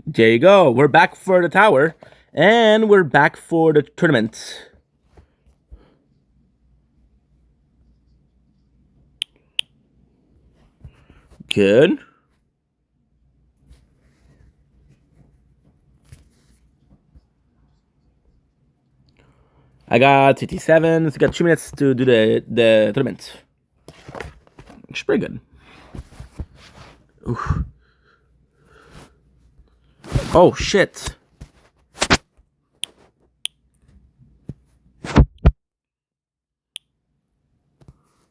There you go. We're back for the tower, and we're back for the tournament. Good. I got 57, so I got 2 minutes to do the tournament. It's pretty good. Oof. Oh, shit.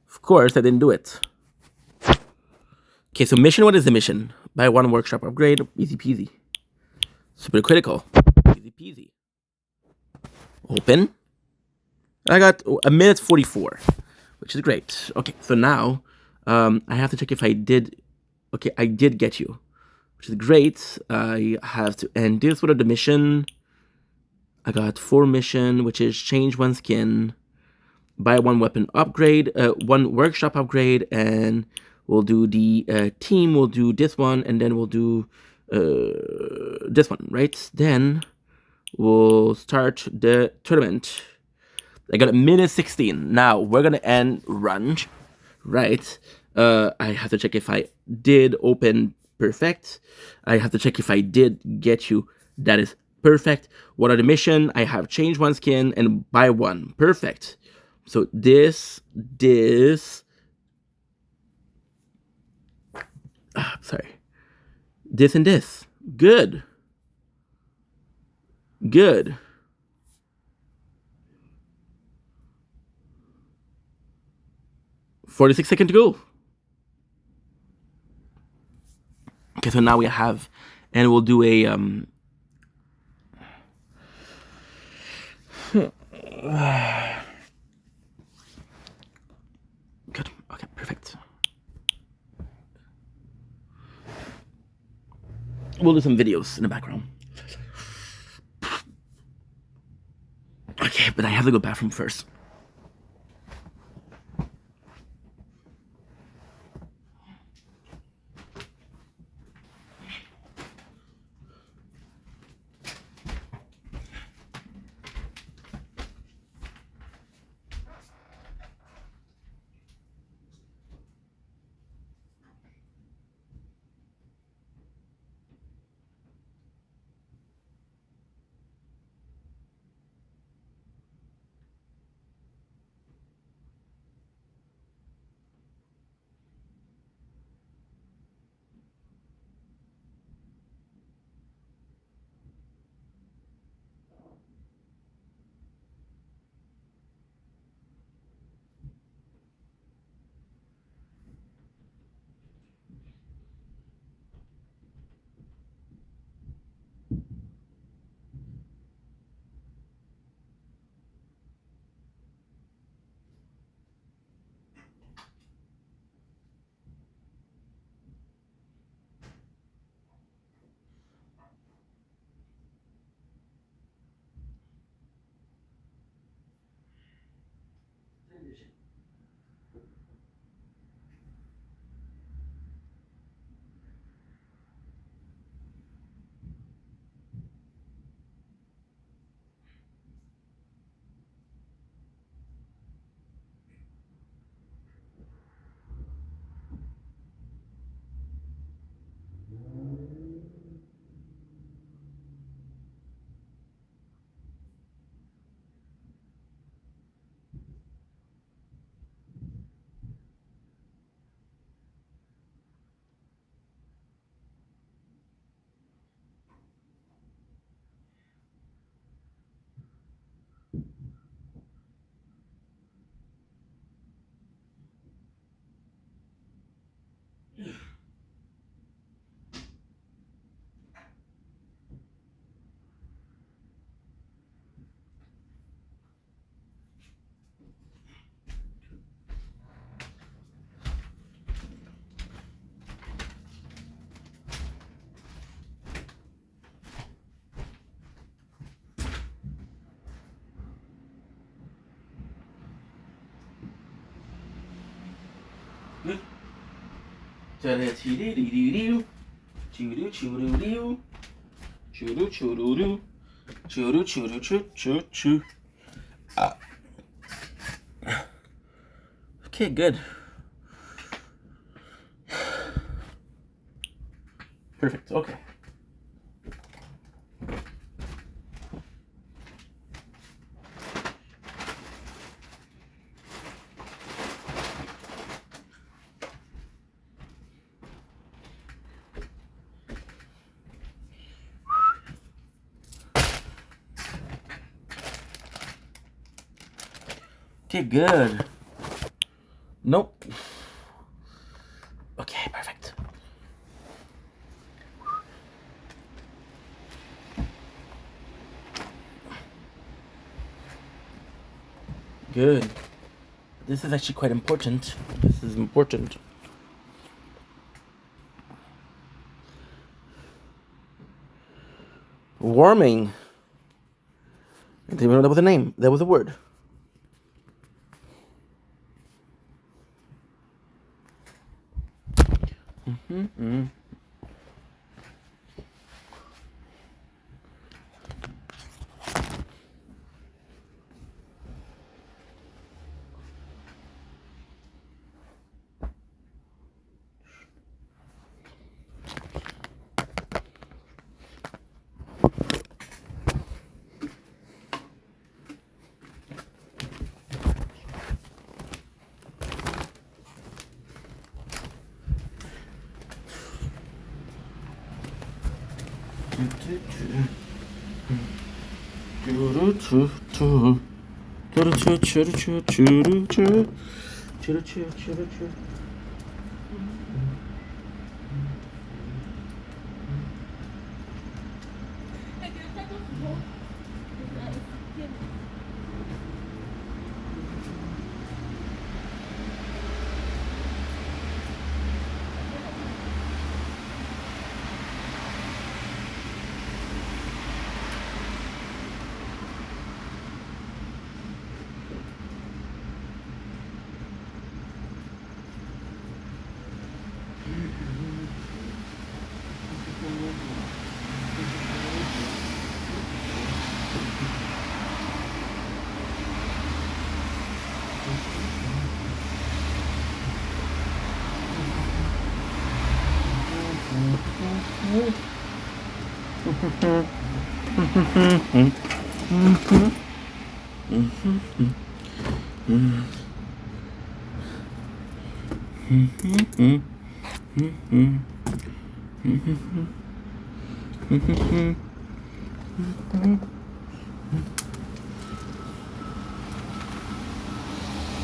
Of course, I didn't do it. Okay, so mission, what is the mission? Buy 1 workshop upgrade, easy peasy. Super critical, easy peasy. Open. I got a minute 44, which is great. Okay, so now I have to check if I did. Okay, I did get you, which is great. I have to end this with the mission. I got 4 mission, which is change 1 skin, buy 1 weapon upgrade, 1 workshop upgrade, and we'll do the team. We'll do this one, and then we'll do this one, right? Then we'll start the tournament. I got a minute 16. Now we're gonna end run, right? I have to check if I did open perfect. I have to check if I did get you. That is perfect. What are the mission? I have change 1 skin and buy 1. Perfect. So this, sorry, this and this. Good. Good. $46 seconds to go. Okay, so now we have, and we'll do a good. Okay, perfect. We'll do some videos in the background. Okay, but I have to go bathroom first. Good. Choo choo doo. Choo choo choo choo choo. Okay, good. Perfect. Okay. Okay, good. Nope. Okay, perfect. Good. This is actually quite important. This is important. Warming. I didn't even know that was a name. That was a word.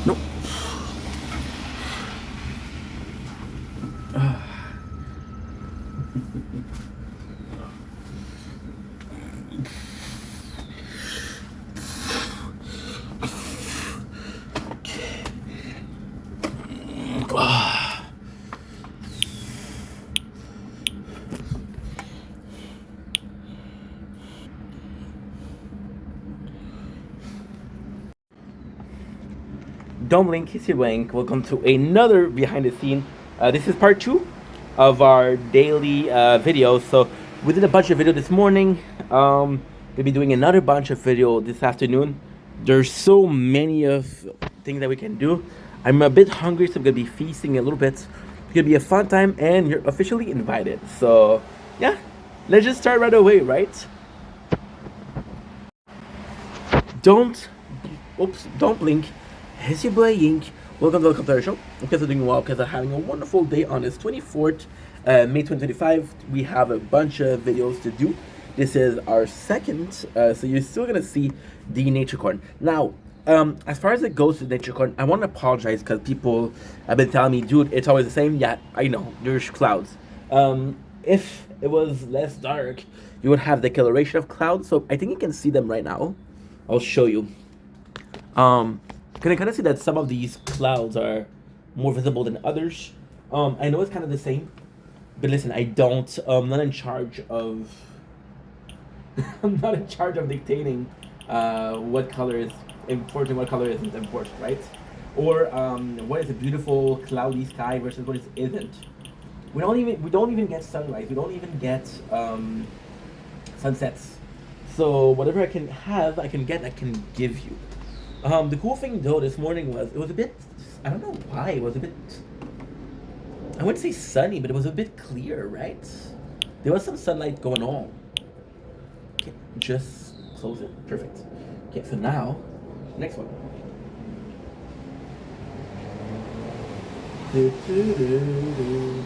Nope. Domlink, Kissy Wank, welcome to another behind the scene. This is part 2 of our daily videos. So we did a bunch of video this morning. We'll be doing another bunch of video this afternoon. There's so many of things that we can do. I'm a bit hungry, so I'm gonna be feasting a little bit. It's gonna be a fun time, and you're officially invited. So yeah, let's just start right away, right? Don't blink. It's your boy Yink. Welcome to the show. I guess I'm doing well because I'm having a wonderful day on this 24th May 2025. We have a bunch of videos to do. This is our second, so you're still gonna see the Naturecorn. Now, as far as it goes to Naturecorn, I want to apologize because people have been telling me, dude, it's always the same. Yeah, I know, there's clouds. If it was less dark, you would have the coloration of clouds. So I think you can see them right now. I'll show you. Can I kind of see that some of these clouds are more visible than others? I know it's kind of the same, but listen, I'm not in charge of. I'm not in charge of dictating what color is important, what color isn't important, right? Or what is a beautiful cloudy sky versus what isn't. We don't even get sunrise. We don't even get sunsets. So whatever I can have, I can get, I can give you. The cool thing though this morning was it was a bit. I don't know why it was a bit. I wouldn't say sunny, but it was a bit clear, right? There was some sunlight going on. Okay, just close it. Perfect. Okay, so now, next one. Do, do, do, do.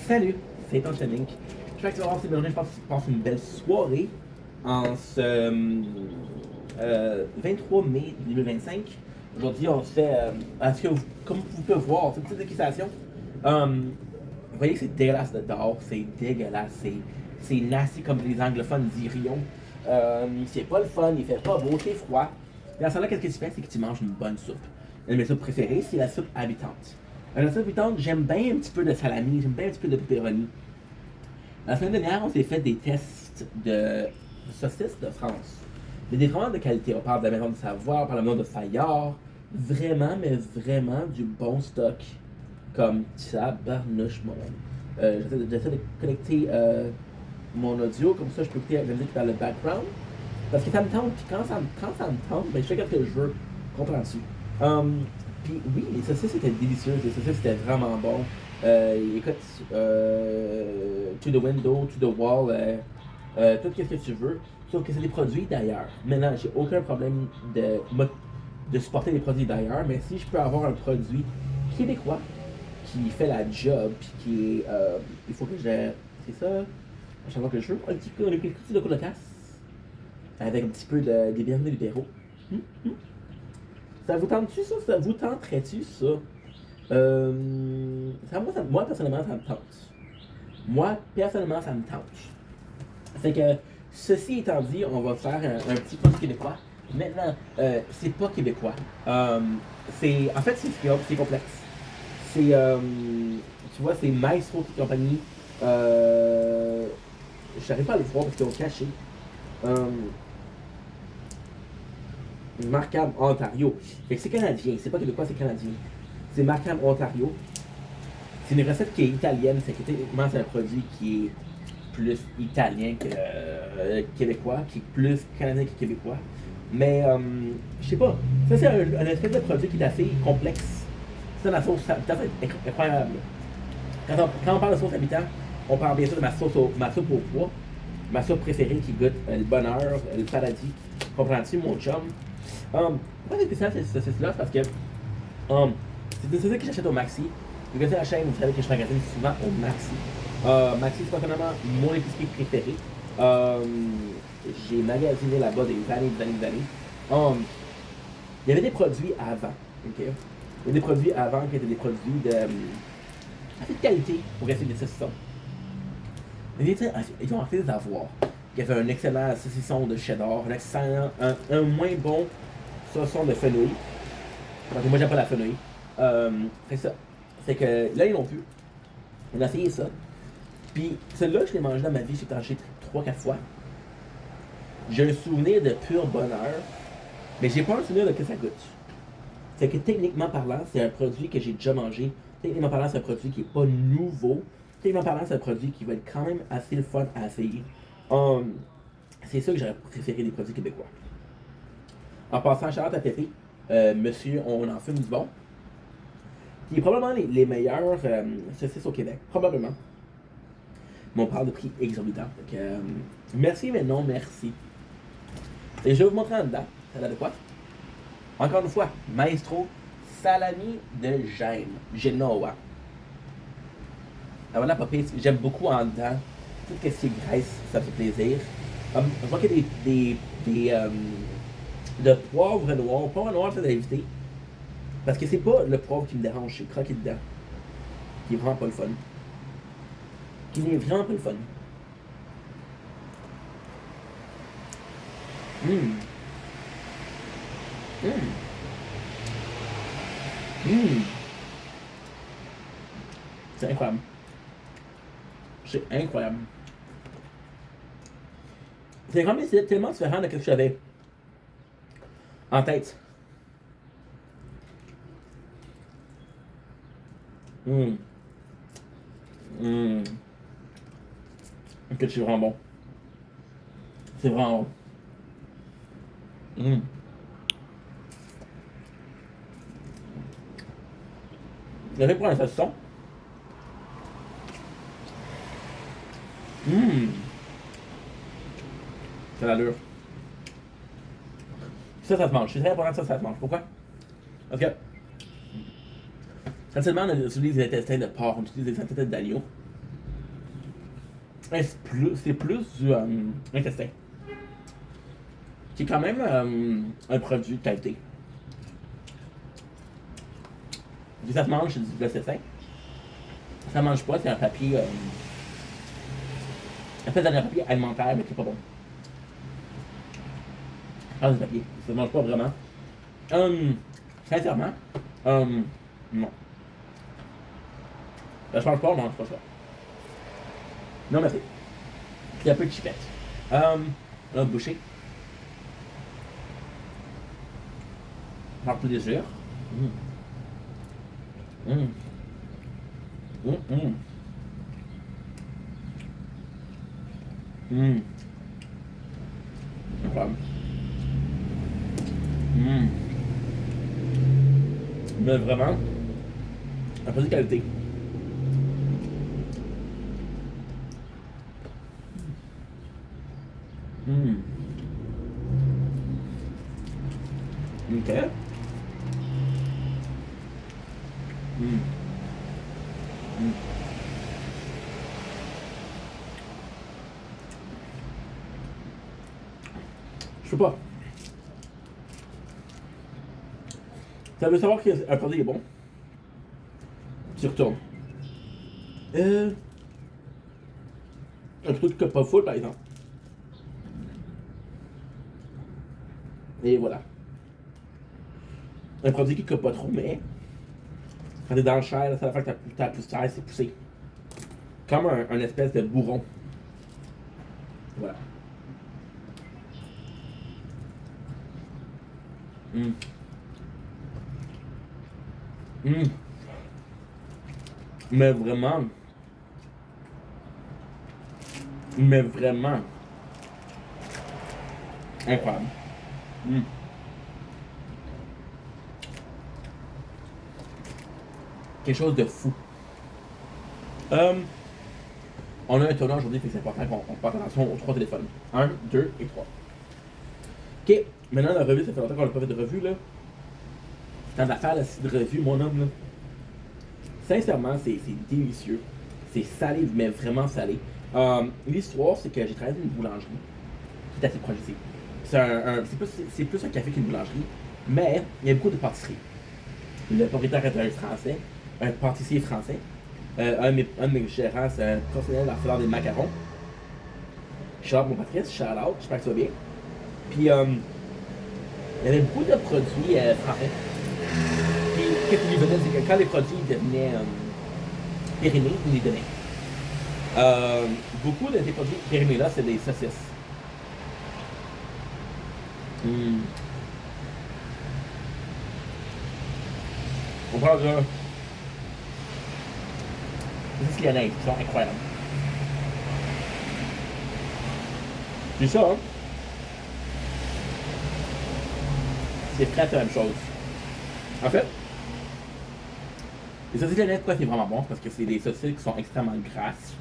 Salut, c'est Link. J'espère que tu vas avoir cette journée. Je pense que tu passes une belle soirée en ce 23 mai 2025. Aujourd'hui, on se fait. Est-ce que comme vous pouvez voir, cette petite déguistation, vous voyez que c'est dégueulasse dehors, c'est dégueulasse, c'est nasty comme les anglophones diriont. C'est pas le fun, il fait pas beau, c'est froid. Et dans ce là qu'est-ce que tu fais? C'est que tu manges une bonne soupe. Une de mes soupes préférées, c'est la soupe habitante. La soupe habitante, j'aime bien un petit peu de salami, j'aime bien un petit peu de pepperoni. La semaine dernière, on s'est fait des tests de saucisses de France. Mais des vraiment de qualité. On parle de la maison de Savoie, on parle de la maison de Fayard. Vraiment, mais vraiment du bon stock. Comme tabarnouche, mon homme. J'essaie de connecter mon audio, comme ça je peux écouter la musique dans le background. Parce que ça me tente, puis quand ça me tente, ben, je fais ce que je veux. Comprends-tu? Puis oui, les saucisses étaient délicieuses, les saucisses étaient vraiment bons. Écoute, to the window, to the wall, tout ce que tu veux. Sauf que c'est des produits d'ailleurs. Maintenant, j'ai aucun problème de supporter les produits d'ailleurs, mais si je peux avoir un produit québécois qui fait la job, puis qui est. Il faut que j'ai. C'est ça. À chaque fois que je veux. Un petit peu de colocasse. Avec un petit peu des bienvenus libéraux. Ça vous tente-tu ça? Ça vous tenterait-tu ça? Moi, personnellement, ça me tente. Moi, personnellement, ça me tente. Fait que, ceci étant dit, on va faire un petit produit québécois. Maintenant, c'est pas québécois. En fait, c'est complexe. C'est, tu vois, c'est Maestro et compagnie. J'arrive pas à le voir parce qu'ils ont caché. Markham, Ontario. Fait que c'est canadien, c'est pas québécois, c'est canadien. C'est Markham, Ontario. C'est une recette qui est italienne, fait que techniquement c'est un produit qui est plus italien que québécois, qui est plus canadien que québécois. Mais je sais pas, ça c'est un espèce de produit qui est assez complexe. Ça, la sauce habitant, c'est incroyable. Quand on parle de sauce habitant, on parle bien sûr de ma soupe au pois, ma soupe préférée qui goûte le bonheur, le paradis. Comprends-tu, mon chum? Pourquoi c'est spécial cette saucisse-là? Parce que c'est des saucisses que j'achète au Maxi. Vous connaissez la chaîne, vous savez que je magasine souvent au Maxi. Maxi, c'est personnellement mon épicerie préférée. J'ai magasiné là-bas des années. Il y avait des produits avant. Okay? Il y avait des produits avant qui étaient des produits de qualité pour essayer des saucissons. Ils ont arrêté de les avoir. Il y avait un excellent saucisson de cheddar, un moins bon saucisson de fenouil. Parce que moi j'aime pas la fenouil. C'est ça. C'est que là ils l'ont plus. On a essayé ça. Puis celui-là je l'ai mangé dans ma vie, j'ai mangé 3-4 fois. J'ai un souvenir de pur bonheur. Mais j'ai pas un souvenir de que ça goûte. C'est que techniquement parlant, c'est un produit que j'ai déjà mangé. Techniquement parlant, c'est un produit qui est pas nouveau. Techniquement parlant, c'est un produit qui va être quand même assez le fun à essayer. C'est ça que j'aurais préféré des produits québécois. En passant, Charlotte à Pépé, monsieur, on en fume du bon. Qui est probablement les meilleurs saucisses au Québec. Probablement. Mais on parle de prix exorbitants. Donc, merci, mais non merci. Et je vais vous montrer en dedans. Ça a de quoi? Encore une fois, Maestro Salami de Gênes. Genoa. Alors là, papy, j'aime beaucoup en dedans. Tout ce qui est graisse, ça me fait plaisir. Je vois qu'il y a de poivre noir. Poivre noir, c'est d'inviter. Parce que c'est pas le poivre qui me dérange, c'est le croquer dedans. Qui est vraiment pas le fun. Qui n'est vraiment pas le fun. Mmh. C'est incroyable. C'est incroyable. C'est vraiment c'est tellement différent de ce que j'avais en tête. Mmh. Mmh. Ok, c'est vraiment bon. C'est vraiment bon. Mmh. J'avais pour un saucisson. Mmh. C'est l'allure. Ça se mange. C'est très important que ça se mange. Pourquoi? Parce que, essentiellement, on utilise des intestins de porc, on utilise des intestins d'agneau. C'est plus du intestin. Qui est quand même un produit de qualité. Si ça se mange, c'est du intestin. Si ça ne mange pas, c'est un papier. En fait, c'est un papier alimentaire, mais qui est pas bon. Ah, c'est papier. Ça ne mange pas vraiment. Sincèrement, non. Ça change pas, on mange pas ça. Non, merci. C'est un peu de chipette. Un boucher. Par plaisir. Mmh. Mmh. Mmh. Mmh. Incroyable. Mmh. Mais vraiment, un produit de qualité. Mmh. Ok. Mmh. Mmh. Je sais pas. Ça veut savoir qu'un produit est bon. Surtout. Un truc que pas full, par exemple. Et voilà. Un produit qui ne pas trop, mais quand t'es dans le chair, ça va faire que ta poussière s'est poussée. Comme un espèce de bourron. Voilà. Hum. Hum. Mais vraiment. Mais vraiment. Incroyable. Hum. Quelque chose de fou. On a un tournoi aujourd'hui, fait que c'est important qu'on porte attention aux 3 téléphones. 1, 2 et 3. Ok, maintenant la revue, ça fait longtemps qu'on n'a pas fait de revue là. Temps de la faire, de revue, mon homme là. Sincèrement, c'est délicieux. C'est salé, mais vraiment salé. L'histoire, c'est que j'ai travaillé dans une boulangerie qui est assez proche ici. C'est plus un café qu'une boulangerie, mais il y a beaucoup de pâtisseries. Le propriétaire est un français, un pâtissier français. Un de mes gérants, c'est un professionnel dans faire des macarons. Shout out mon Patrice, shout out, j'espère que ça va bien. Puis, il y avait beaucoup de produits français. Puis, qu'est-ce qu'il lui faisait, c'est que quand les produits devenaient périmés, il les donnait. Beaucoup de ces produits périmés-là, c'est des saucisses. Mm. On parle de saucisses lyonnaises qui sont incroyables. C'est ça, hein? C'est presque la même chose. En fait, les saucisses lyonnaises, pourquoi c'est vraiment bon? Parce que c'est des saucisses qui sont extrêmement grasses.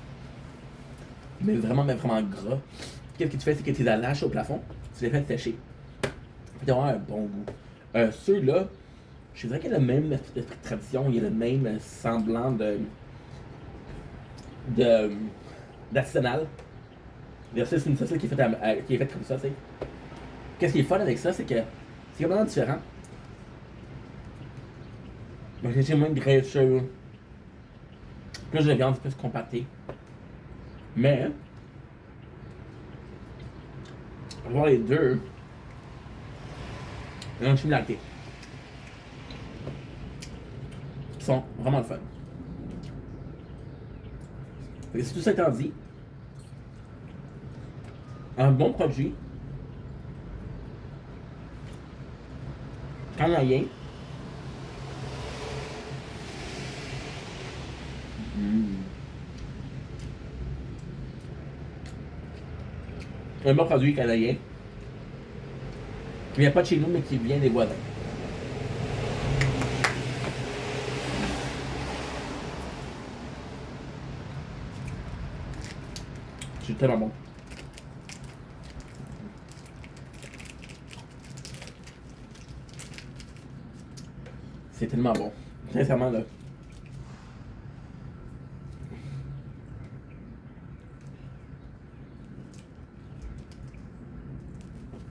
Mais vraiment gras. Qu'est-ce que tu fais, c'est que tu les lâches au plafond, tu les fais sécher. Tu vas avoir un bon goût. Ceux-là, je dirais qu'il y a le même esprit de tradition, il y a le même semblant d'artisanal. Versus une saucisse qui est faite comme ça, tu sais. Qu'est-ce qui est fun avec ça, c'est que c'est complètement différent. Donc, j'ai moins de graisseux, plus de viande, plus compacté. Mais, pour voir les deux, il y a une similarité. sont vraiment le fun. Et si tout ça étant dit, un bon produit, canadien, un bon produit canadien, qui vient pas de chez nous, mais qui vient des voisins. C'est tellement bon. C'est tellement bon. Sincèrement, là.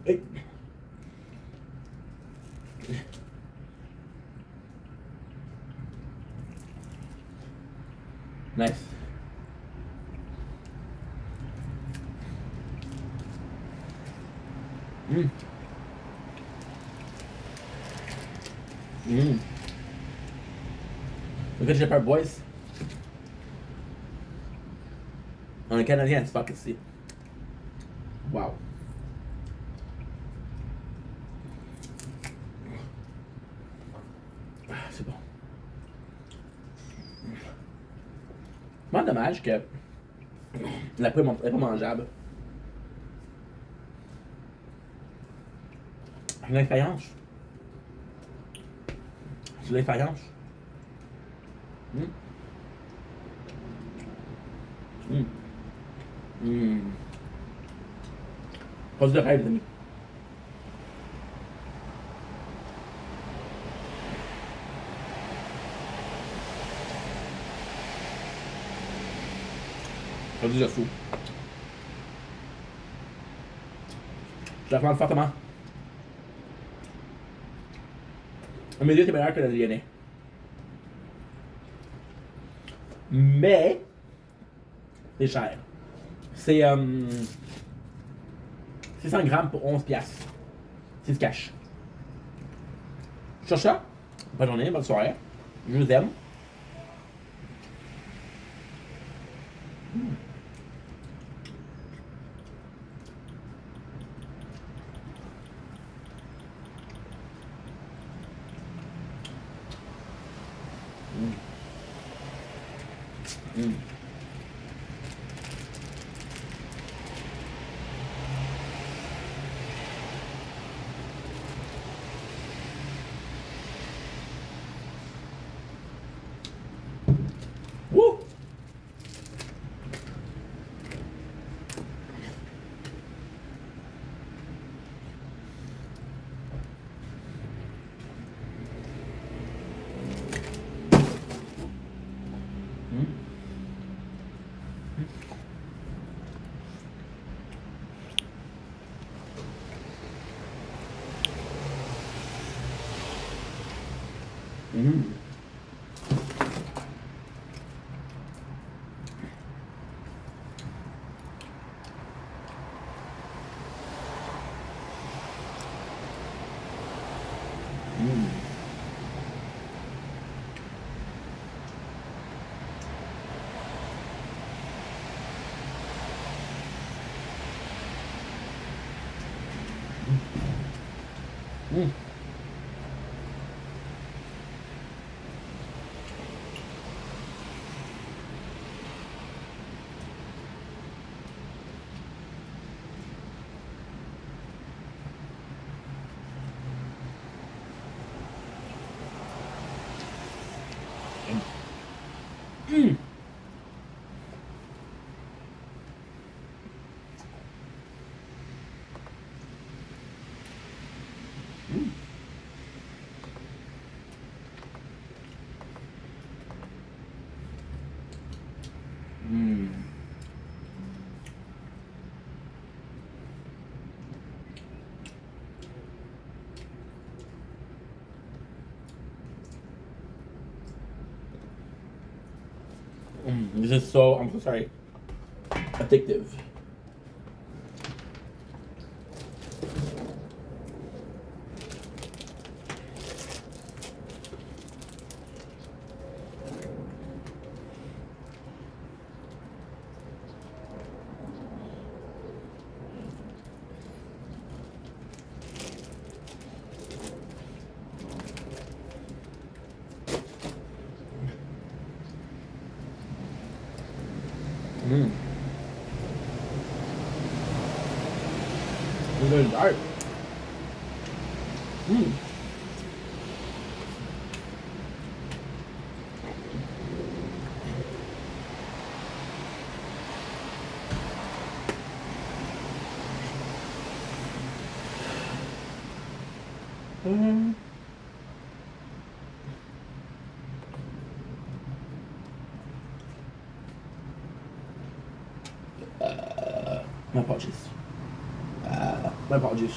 Hey. Nice. Mm. Mm. Le Good Shepherd Boys. On est Canadien as fuck ici. Wow. Ah, c'est bon. Vraiment dommage que la poule est pas mangeable. J'ai une faïence. C'est de la faïence. Produit de rêve, les amis. Produit de fou. Je la recommande fortement. Un milieu est meilleur que le lyonnais. Mais c'est cher. C'est 600 grammes pour 11 piastres. C'est du cash. Sur ça, bonne journée, bonne soirée. Je vous aime. Woo! This is so, I'm so sorry, addictive. Mm. It's very dark. Mm. Mm. My apologies. My apologies.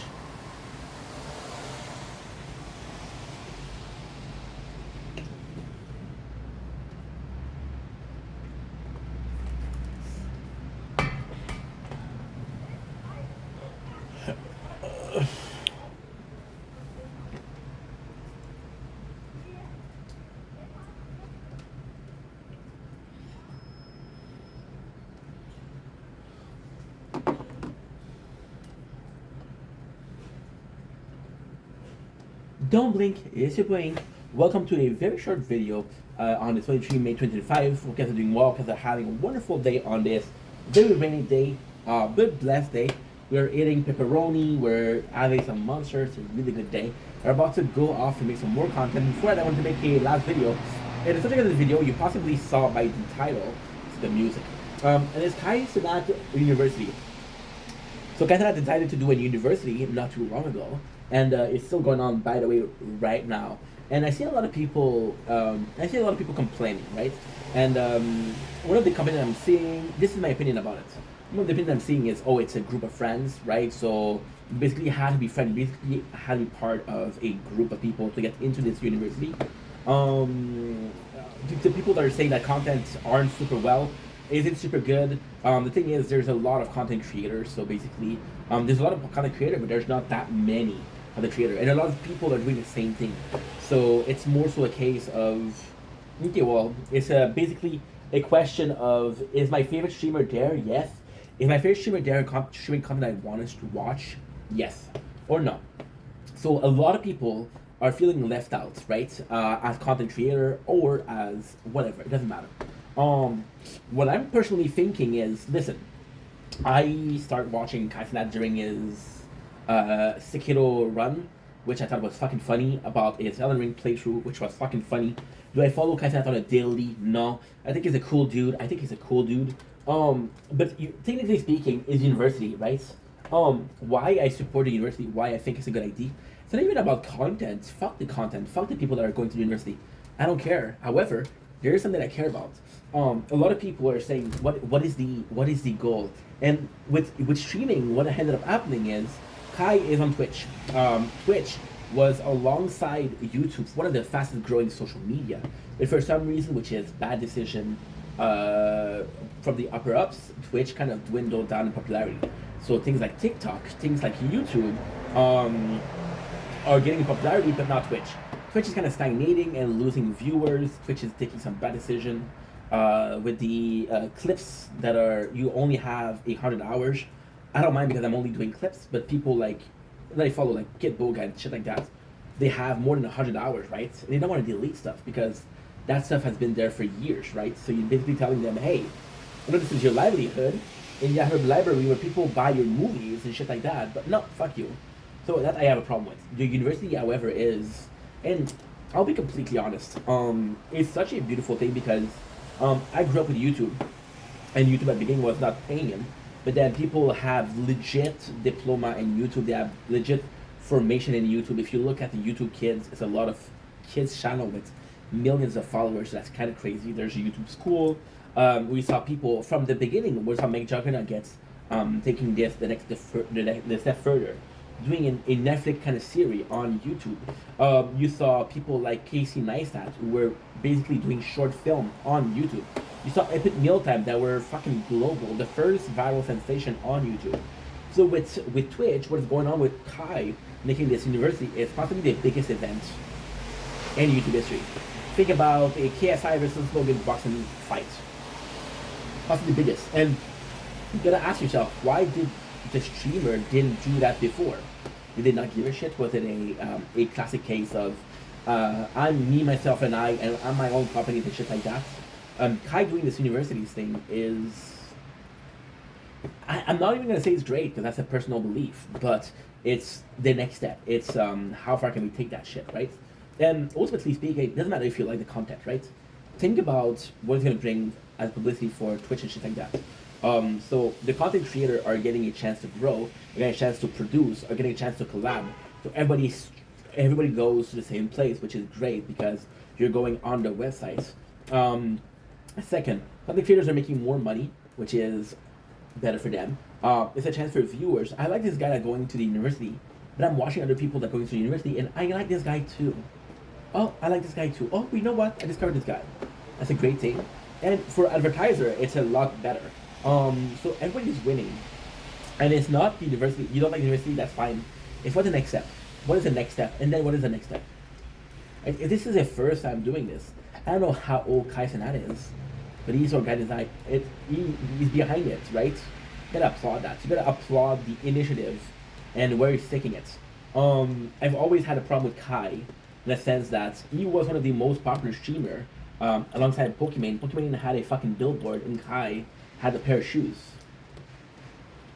Don't blink, it's your brain. Welcome to a very short video on the 23 May 2025. Hope you guys are doing well, because are having a wonderful day on this very rainy day, good blessed day. We're eating pepperoni, we're having some monsters, it's a really good day. We're about to go off and make some more content. Before that, I want to make a last video. And the subject of this video, you possibly saw by the title, it's the music. And it's Kai Cenat University. So Kaitana decided to do a university not too long ago, and it's still going on, by the way, right now. And I see a lot of people, complaining, right? And one of the companies I'm seeing, this is my opinion about it. One of the opinions I'm seeing is, oh, it's a group of friends, right? So basically, you have to be friendly. Basically, you have to be part of a group of people to get into this university. The people that are saying that content aren't super well, is it super good? The thing is, there's a lot of content creators. So basically, there's a lot of content creators, but there's not that many content creators, and a lot of people are doing the same thing. So it's more so a case of, okay, well, it's basically a question of, is my favorite streamer there? Yes. Is my favorite streamer there streaming content I want us to watch? Yes or no. So a lot of people are feeling left out, right? As content creator or as whatever, it doesn't matter. What I'm personally thinking is, listen, I started watching Kai Cenat during his Sekiro run, which I thought was fucking funny, about his Elden Ring playthrough, which was fucking funny. Do I follow Kai Cenat on a daily? No. I think he's a cool dude. But technically speaking, is university, right? Why I support the university, why I think it's a good idea. It's not even about content. Fuck the content. Fuck the people that are going to the university. I don't care. However, there is something I care about. A lot of people are saying, what is the goal? And with streaming, what ended up happening is, Kai is on Twitch. Twitch was alongside YouTube one of the fastest growing social media, but for some reason, which is bad decision from the upper ups, Twitch kind of dwindled down in popularity. So things like TikTok, things like YouTube, are getting popularity, but not Twitch. Twitch is kind of stagnating and losing viewers. Twitch is taking some bad decision with the clips that are, you only have 100 hours. I don't mind because I'm only doing clips, but people like that I follow, like Kid Boga and shit like that, they have more than 100 hours, right? And they don't want to delete stuff because that stuff has been there for years, right? So you're basically telling them, hey, I know this is your livelihood, and you have a library where people buy your movies and shit like that, but no, fuck you. So that I have a problem with. The university, however, is, and I'll be completely honest, it's such a beautiful thing because I grew up with YouTube, and YouTube at the beginning was not paying him, but then people have legit diploma in YouTube, they have legit formation in YouTube. If you look at the YouTube Kids, it's a lot of kids channel with millions of followers. That's kind of crazy. There's a YouTube school. We saw people from the beginning. We saw Meg Juggernaut gets taking this the step further, doing a Netflix kind of series on YouTube. You saw people like Casey Neistat who were basically doing short film on YouTube. You saw Epic Mealtime that were fucking global, the first viral sensation on YouTube. So with Twitch, what's going on with Kai making this university is possibly the biggest event in YouTube history. Think about a KSI versus Logan boxing fight. Possibly the biggest. And you gotta ask yourself, why did the streamer didn't do that before? Did they not give a shit? Was it a classic case of I'm me, myself, and I'm my own company and shit like that? Kai doing this universities thing is I'm not even gonna say it's great because that's a personal belief, but it's the next step. It's how far can we take that shit, right? And ultimately speaking, it doesn't matter if you like the content, right? Think about what it's gonna bring as publicity for Twitch and shit like that. So the content creator are getting a chance to grow, are getting a chance to produce, are getting a chance to collab. So everybody goes to the same place, which is great because you're going on the websites. Second, content creators are making more money, which is better for them. It's a chance for viewers. I like this guy that going to the university, but I'm watching other people that going to the university, and I like this guy too. Oh, I like this guy too. Oh, you know what? I discovered this guy. That's a great thing. And for advertiser, it's a lot better. So everybody's winning, and it's not the university. You don't like the university, that's fine. It's what's the next step. What is the next step? And then what is the next step? If this is the first time doing this, I don't know how old Kai Cenat is, but he's organized. He's behind it, right? You gotta applaud that. You gotta applaud the initiative and where he's taking it. I've always had a problem with Kai in the sense that he was one of the most popular streamer alongside Pokimane. Pokimane had a fucking billboard, and Kai had a pair of shoes.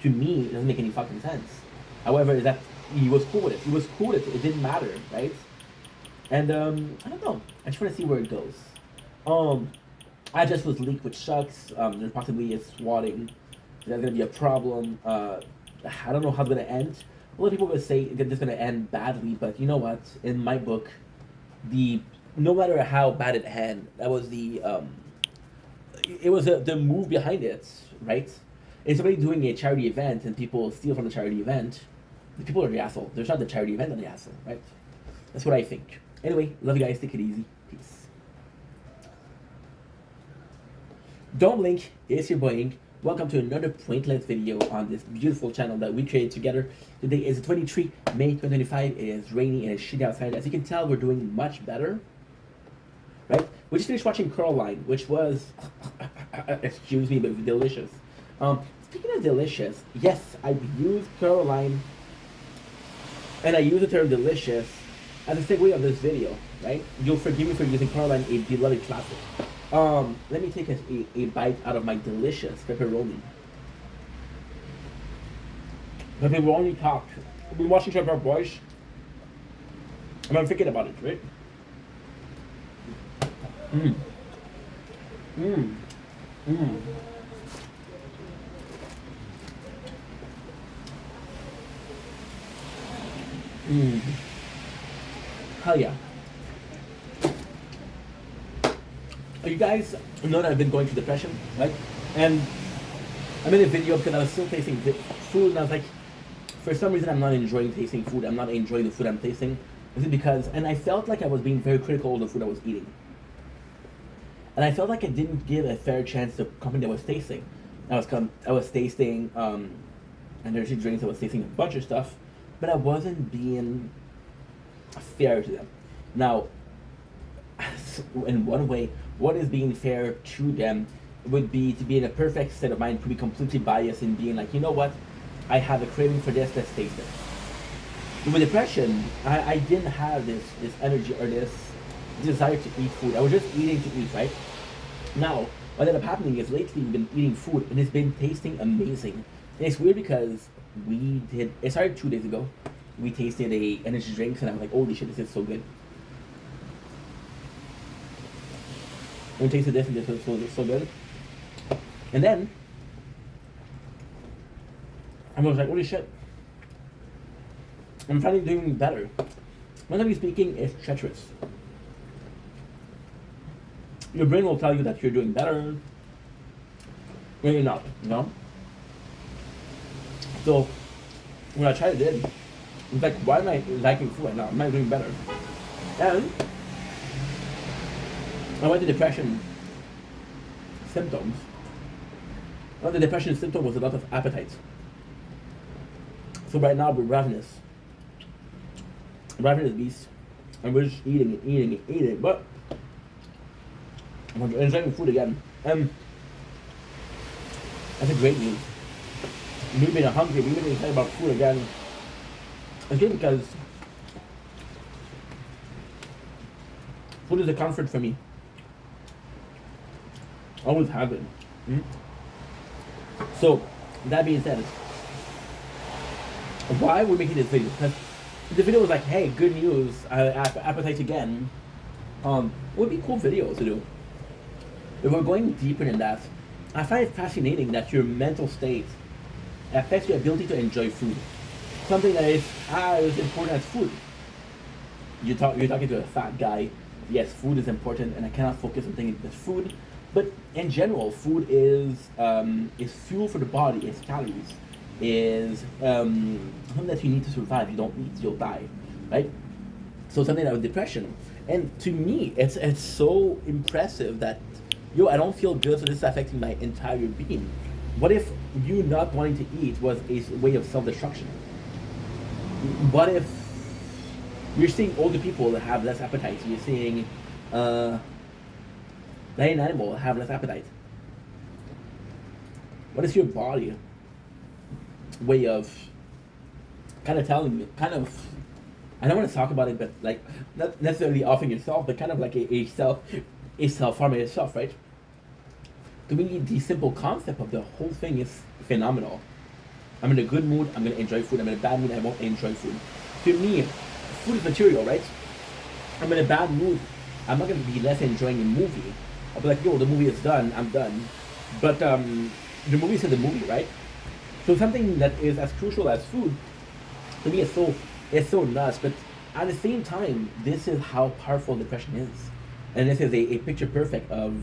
To me, it doesn't make any fucking sense. However, that he was cool with it. He was cool with it. It didn't matter, right? And I don't know. I just want to see where it goes. I just was leaked, which sucks. There's possibly a swatting. That's gonna be a problem. I don't know how it's gonna end. A lot of people are gonna say that it's gonna end badly, but you know what? In my book, no matter how bad it ended, that was it was the move behind it, right? If somebody doing a charity event and people steal from the charity event, the people are the asshole. There's not the charity event, they're the asshole, right? That's what I think. Anyway, love you guys. Take it easy. Peace. Dom Link is your boy Ink. Welcome to another pointless video on this beautiful channel that we created together. Today is the 23 May 2025. It is rainy and it's shitty outside. As you can tell, we're doing much better, right? We just finished watching Coraline, which was, excuse me, but delicious. Speaking of delicious, yes, I used Coraline, and I use the term delicious as a segue of this video, right? You'll forgive me for using Coraline, a beloved classic. Let me take a bite out of my delicious pepperoni. Pepperoni talk. I've been watching Trevor Boys, and I'm thinking about it, right? Mmm. Mmm. Mmm. Mmm. Hell yeah. You guys know that I've been going through depression, right? And I made a video because I was still tasting food, and I was like, for some reason I'm not enjoying tasting food. I'm not enjoying the food I'm tasting. Is it because, and I felt like I was being very critical of the food I was eating. And I felt like I didn't give a fair chance to the company that was tasting. I was tasting energy drinks, I was tasting a bunch of stuff, but I wasn't being fair to them. Now, in one way, what is being fair to them would be to be in a perfect state of mind, to be completely biased and being like, you know what, I have a craving for this, let's taste it. With depression, I didn't have this energy or this desire to eat food. I was just eating to eat, right? Now, what ended up happening is lately we've been eating food and it's been tasting amazing. And it's weird because it started 2 days ago. We tasted a energy drinks and I was like, holy shit, this is so good. We tasted this and this was so good. And then I was like, holy shit, I'm finally doing better. Mentally speaking, it's treacherous. Your brain will tell you that you're doing better when you're not, you know? So when I tried it, it's like, why am I liking food right now? Am I doing better? And I went to depression symptoms. Well, the depression symptom was a lot of appetite. So right now we're ravenous beast, and we're just eating, but I'm enjoying food again. That's a great news. We've been hungry, we've been excited about food again. It's good because food is a comfort for me. Always have been. So That being said, why we're making this video? Because the video was like, hey, good news, appetite again. It would be a cool video to do. If we're going deeper than that, I find it fascinating that your mental state affects your ability to enjoy food. Something that is as important as food. You're talking to a fat guy. Yes, food is important, and I cannot focus on thinking it's food. But in general, food is fuel for the body. It's calories. Is something that you need to survive. You don't eat, you'll die, right? So something like depression. And to me, it's so impressive that I don't feel good, so this is affecting my entire being. What if you not wanting to eat was a way of self-destruction? What if you're seeing older people that have less appetite? You're seeing an animal have less appetite. What is your body way of kind of telling me, I don't want to talk about it, but like not necessarily offering yourself, but kind of like a self harming yourself, right? To me, the simple concept of the whole thing is phenomenal. I'm in a good mood, I'm gonna enjoy food. I'm in a bad mood, I won't enjoy food. To me, food is material, right? I'm in a bad mood, I'm not gonna be less enjoying a movie. I'll be like, yo, the movie is done, I'm done. But the movie is the movie, right? So something that is as crucial as food, to me, it's so nuts. But at the same time, this is how powerful depression is, and this is a picture perfect of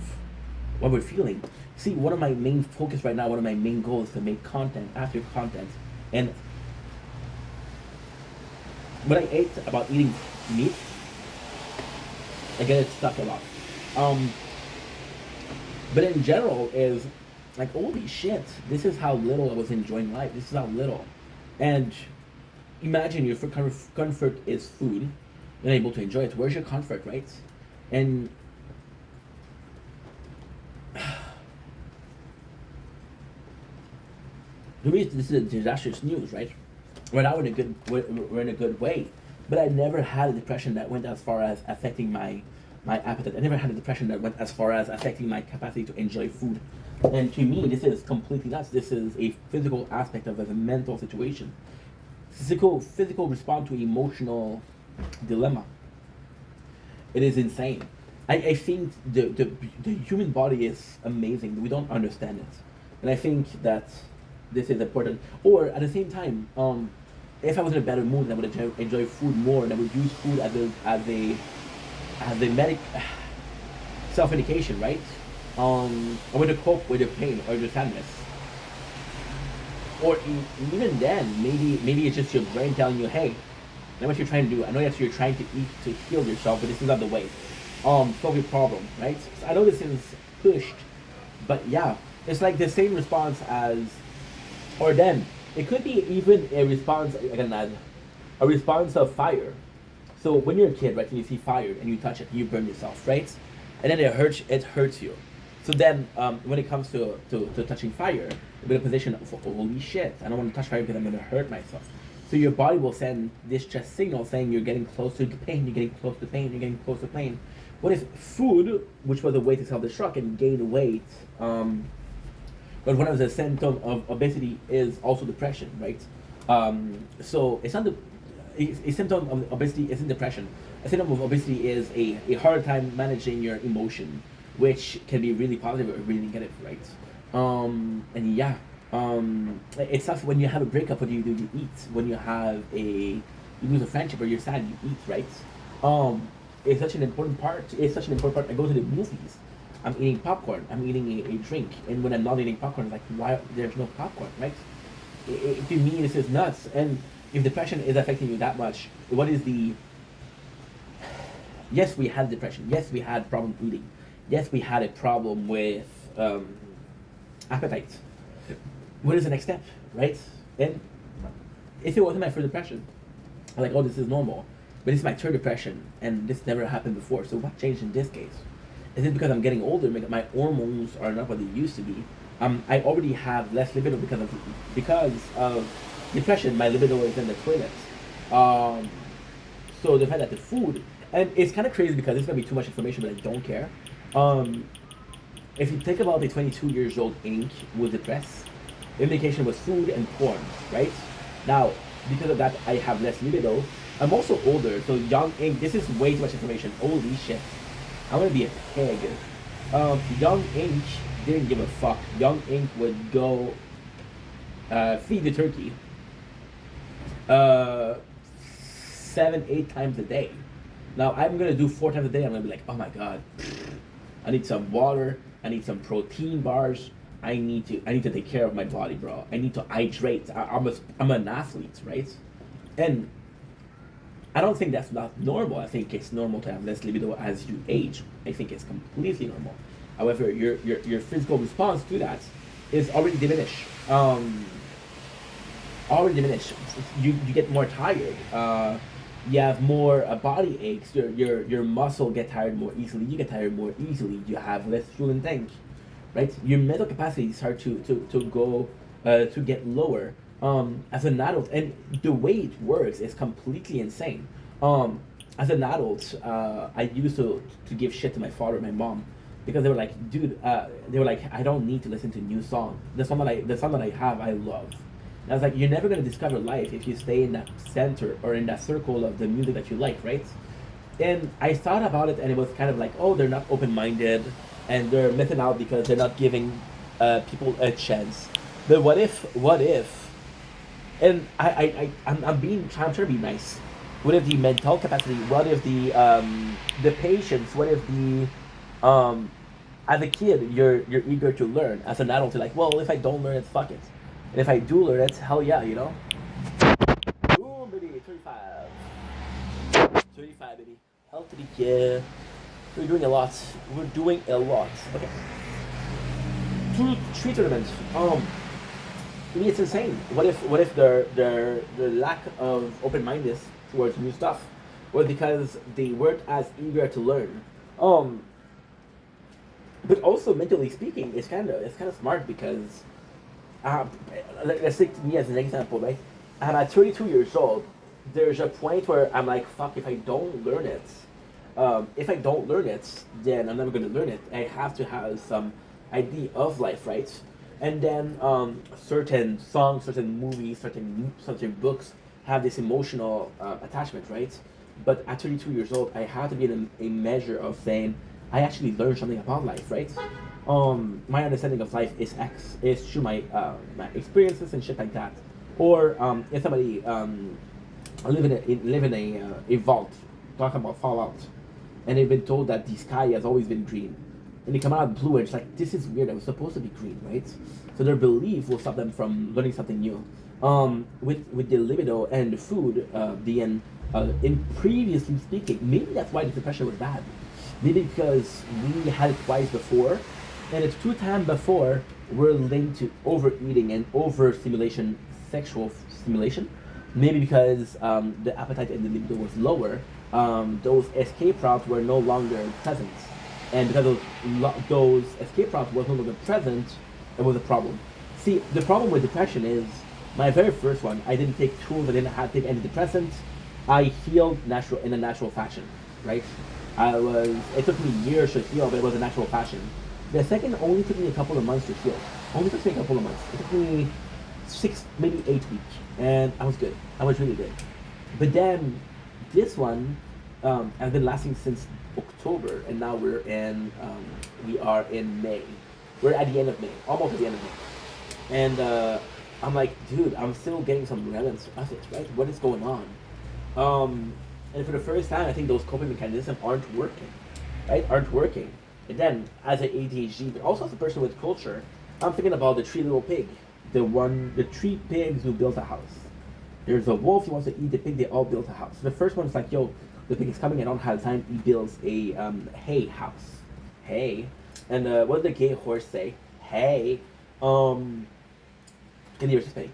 what we're feeling. See, one of my main focus right now, one of my main goals is to make content after content. And when I ate about eating meat, I get it stuck a lot. But in general, is like, holy shit, this is how little I was enjoying life. This is how little. And imagine your comfort is food, you're able to enjoy it. Where's your comfort, right? And the reason this is disastrous news, right? We're now we're in a good way. But I never had a depression that went as far as affecting my appetite. I never had a depression that went as far as affecting my capacity to enjoy food. And to me, this is completely nuts. This is a physical aspect of a mental situation. Physical response to emotional dilemma. It is insane. I think the human body is amazing. We don't understand it. And I think that this is important. Or at the same time, if I was in a better mood, I would enjoy food more, and I would use food as a medic self-medication, right? Or to cope with the pain or the sadness. Or even then, maybe it's just your brain telling you, hey, I know what you're trying to do. I know that you're trying to eat to heal yourself, but this is not the way. Solve your problem, right? So I know this is pushed, but yeah, it's like the same response as, or then it could be even a response. I can add a response of fire. So when you're a kid, right, and you see fire and you touch it, you burn yourself, right? And then it hurts you. So then, when it comes to touching fire, you're in a position of, holy shit, I don't want to touch fire because I'm going to hurt myself. So your body will send this just signal saying you're getting close to pain, you're getting close to pain, you're getting close to pain. What if food, which was a way to self-destruct and gain weight, but one of the symptoms of obesity is also depression, right? So it's not a symptom of obesity isn't depression. A symptom of obesity is a hard time managing your emotion, which can be really positive or really negative, right? And yeah, it sucks when you have a breakup. What do? You eat. When you lose a friendship or you're sad, you eat, right? It's such an important part. It's such an important part. I go to the movies. I'm eating popcorn. I'm eating a drink, and when I'm not eating popcorn, it's like, why there's no popcorn, right? To me, this is nuts. And if depression is affecting you that much, what is the? Yes, we had depression. Yes, we had problem eating. Yes, we had a problem with appetite. What is the next step, right? And if it wasn't my first depression, I'm like, oh, this is normal. But it's my third depression, and this never happened before. So what changed in this case? Is it because I'm getting older? My hormones are not what they used to be. I already have less libido because of depression. My libido is in the toilet. So the fact that the food, and it's kind of crazy because it's gonna be too much information, but I don't care. If you think about a 22 years old Ink who was depressed, The indication was food and porn, right? Now, because of that, I have less libido. I'm also older, so Young Ink. This is way too much information. Holy shit! I'm gonna be a pig. Young Ink didn't give a fuck. Young Ink would go feed the turkey 7, 8 times a day. Now I'm gonna do 4 times a day. I'm gonna be like, oh my god, I need some water. I need some protein bars. I need to take care of my body, bro. I need to hydrate. I'm an athlete, right? And I don't think that's not normal. I think it's normal to have less libido as you age. I think it's completely normal. However, your physical response to that is already diminished. Already diminished. You get more tired. You have more body aches. Your muscle get tired more easily. You get tired more easily. You have less fuel in tank, right? Your mental capacity start to go to get lower as an adult, and the way it works is completely insane. As an adult, I used to give shit to my father and my mom because they were like, dude, they were like, I don't need to listen to a new song. The song that I have, I love. And I was like, you're never gonna discover life if you stay in that center or in that circle of the music that you like, right? And I thought about it, and it was kind of like, oh, they're not open-minded, and they're missing out because they're not giving people a chance. But what if, and I'm trying to be nice. What if the mental capacity? What if the patience? What if the as a kid you're eager to learn. As an adult, you're like, well, if I don't learn it, fuck it. And if I do learn it, hell yeah, you know. Ooh, baby, 35, baby. Healthy kid. We're doing a lot. We're doing a lot. Okay. Tree tournament. To me, it's insane. What if the lack of open mindedness towards new stuff was because they weren't as eager to learn. Um, but also mentally speaking, it's kind of smart because uh, let's take me as an example, right? I'm at 32 years old. There's a point where I'm like, fuck, if I don't learn it, then I'm never gonna learn it. I have to have some idea of life, right? And then certain songs, certain movies, certain books have this emotional attachment, right? But at 32 years old, I have to be in a measure of saying I actually learned something about life, right? My understanding of life is through my experiences and shit like that. Or if somebody live in a vault, talk about Fallout, and they've been told that the sky has always been green, and they come out blue, and it's like, this is weird. It was supposed to be green, right? So their belief will stop them from learning something new. With the libido and the food being in previously speaking, maybe that's why the depression was bad. Maybe because we had it twice before, and it's 2 times before we're linked to overeating and overstimulation, sexual stimulation. Maybe because the appetite and the libido was lower, those escape routes were no longer present, and because those escape routes was no longer present, it was a problem. See, the problem with depression is my very first one. I didn't take tools. I didn't have to take antidepressants. I healed in a natural fashion, right? It took me years to heal, but it was a natural fashion. The second only took me a couple of months to heal. Only took me a couple of months. It took me 6, maybe 8 weeks, and I was good. I was really good. But then this one has been lasting since October, and now we are in May. We're at the end of May, almost at the end of May, and I'm like, dude, I'm still getting some remnants of it, right? What is going on? And for the first time, I think those coping mechanisms aren't working, right? Aren't working. And then, as an ADHD, but also as a person with culture, I'm thinking about the three little pig, the three pigs who built a house. There's a wolf who wants to eat the pig. They all built a house. The first one is like, yo, the pig is coming. I don't have time. He builds a hay house. Hay. And what did the gay horse say? Hey. And he was just saying.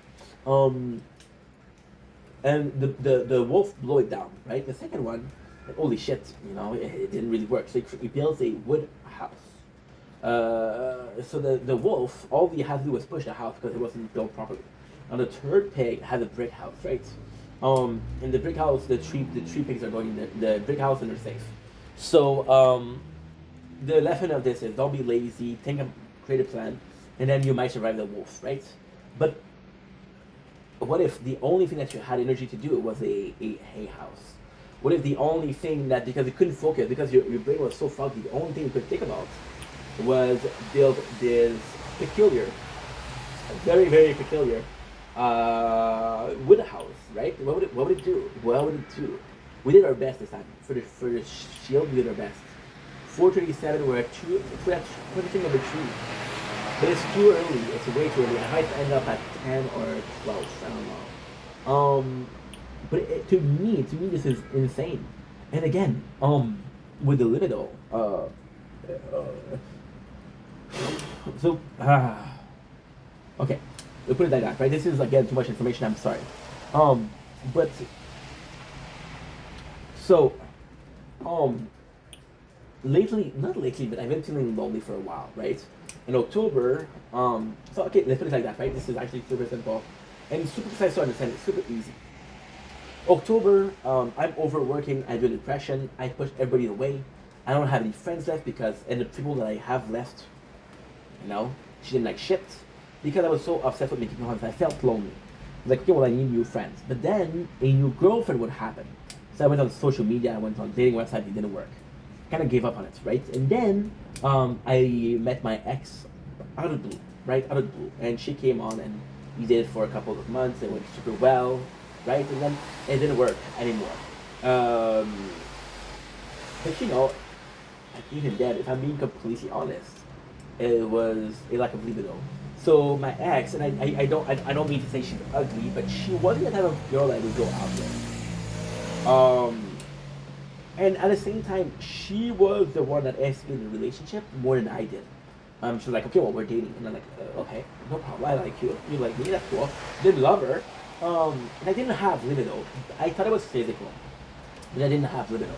And the wolf blew it down, right? The second one, like, holy shit, it didn't really work. So he builds a wood house. So the wolf, all he had to do was push the house because it wasn't built properly. Now the third pig had a brick house, right? In the brick house, the three pigs are going in the brick house and they're safe. So the lesson of this is don't be lazy, create a plan, and then you might survive the wolf, right? But what if the only thing that you had energy to do was a hay house? What if the only thing that, because you couldn't focus, because your brain was so foggy, the only thing you could think about was build this peculiar, very, very peculiar wood house, right? What would it do? What would it do? We did our best this time. For the shield, we did our best. 437, we're at 2, putting number 2. But it's too early. It's way too early. I might end up at 10 or 12. I don't know. But to me, this is insane. And again, with the libido, so, okay, we'll put it like that, right? This is again too much information. I'm sorry. But so, lately, not lately, but I've been feeling lonely for a while, right? In October, so okay, let's put it like that, right? This is actually super simple and super precise to understand. It's super easy. October, I'm overworking. I do depression. I push everybody away. I don't have any friends left because, and the people that I have left, you know, she didn't like shit because I was so obsessed with making friends. I felt lonely. Like, okay, well, I need new friends. But then a new girlfriend would happen. So I went on social media. I went on dating website. It didn't work. Kind of gave up on it, right? And then I met my ex out of the blue, right? Out of the blue. And she came on and we did it for a couple of months. It went super well, right? And then it didn't work anymore. But you know, even then, if I'm being completely honest, it was a lack of libido. So my ex, and I don't mean to say she's ugly, but she wasn't the type of girl that would go out there. And at the same time, she was the one that asked me in the relationship more than I did. She was like, okay, well, we're dating. And I'm like, okay, no problem. I like you. You like me. That's cool. Didn't love her. And I didn't have libido. I thought it was physical, but I didn't have libido.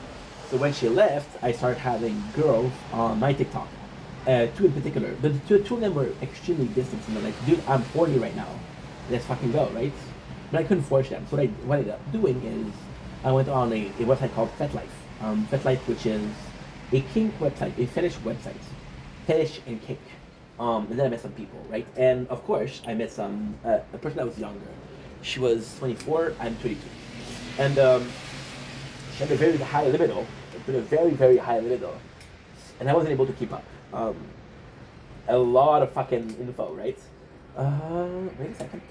So when she left, I started having girls on my TikTok. Two in particular. But the two of them were extremely distant. And they're like, dude, I'm horny right now. Let's fucking go, right? But I couldn't force them. So what I ended up doing is I went on a website called FetLife. FetLife, which is a kink website, a fetish website. Fetish and kink. And then I met some people, right? And of course, I met a person that was younger. She was 24, I'm 22. And she had a very high libido, a very, very high libido. And I wasn't able to keep up. A lot of fucking info, right? Wait a second.